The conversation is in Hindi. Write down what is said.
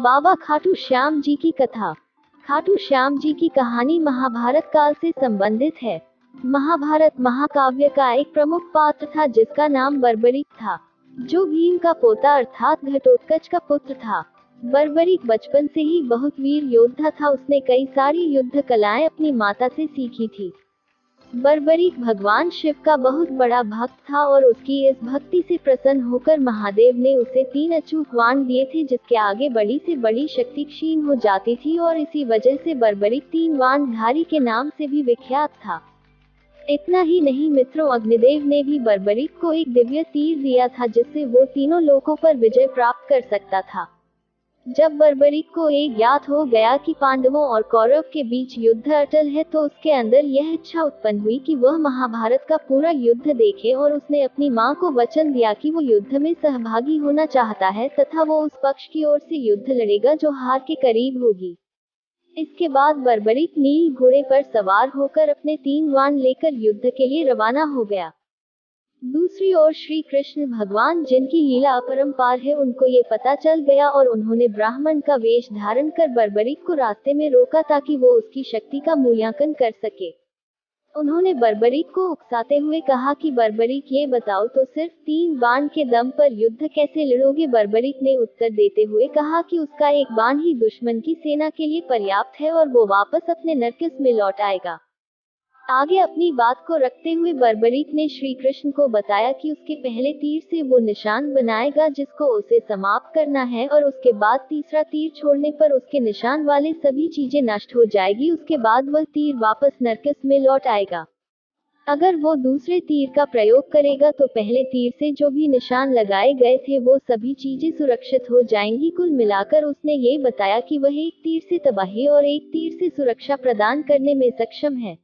बाबा खाटू श्याम जी की कथा। खाटू श्याम जी की कहानी महाभारत काल से संबंधित है। महाभारत महाकाव्य का एक प्रमुख पात्र था जिसका नाम बर्बरीक था, जो भीम का पोता अर्थात घटोत्कच का पुत्र था। बर्बरीक बचपन से ही बहुत वीर योद्धा था। उसने कई सारी युद्ध कलाएं अपनी माता से सीखी थी। बर्बरीक भगवान शिव का बहुत बड़ा भक्त था और उसकी इस भक्ति से प्रसन्न होकर महादेव ने उसे 3 अचूक वाण दिए थे, जिसके आगे बड़ी से बड़ी शक्ति क्षीण हो जाती थी और इसी वजह से बर्बरीक 3 वाण धारी के नाम से भी विख्यात था। इतना ही नहीं मित्रों, अग्निदेव ने भी बर्बरीक को एक दिव्य तीर दिया था जिससे वो तीनों लोकों पर विजय प्राप्त कर सकता था। जब बर्बरीक को एक ज्ञात हो गया कि पांडवों और कौरव के बीच युद्ध अटल है, तो उसके अंदर यह इच्छा उत्पन्न हुई कि वह महाभारत का पूरा युद्ध देखे और उसने अपनी मां को वचन दिया कि वो युद्ध में सहभागी होना चाहता है तथा वो उस पक्ष की ओर से युद्ध लड़ेगा जो हार के करीब होगी। इसके बाद बर्बरीक नील घोड़े पर सवार होकर अपने 3 वाण लेकर युद्ध के लिए रवाना हो गया। दूसरी ओर श्री कृष्ण भगवान, जिनकी लीला अपरंपार है, उनको ये पता चल गया और उन्होंने ब्राह्मण का वेश धारण कर बर्बरीक को रास्ते में रोका ताकि वो उसकी शक्ति का मूल्यांकन कर सके। उन्होंने बर्बरीक को उकसाते हुए कहा कि बर्बरीक, ये बताओ तो सिर्फ 3 बाण के दम पर युद्ध कैसे लड़ोगे। बर्बरीक ने उत्तर देते हुए कहा कि उसका एक बाण ही दुश्मन की सेना के लिए पर्याप्त है और वो वापस अपने नरकिस में लौट आएगा। आगे अपनी बात को रखते हुए बर्बरीक ने श्री कृष्ण को बताया कि उसके पहले तीर से वो निशान बनाएगा जिसको उसे समाप्त करना है और उसके बाद तीसरा तीर छोड़ने पर उसके निशान वाले सभी चीजें नष्ट हो जाएगी। उसके बाद वह तीर वापस नरकिस में लौट आएगा। अगर वो दूसरे तीर का प्रयोग करेगा तो पहले तीर से जो भी निशान लगाए गए थे वो सभी चीजें सुरक्षित हो जाएंगी। कुल मिलाकर उसने ये बताया कि वह एक तीर से तबाही और एक तीर से सुरक्षा प्रदान करने में सक्षम है।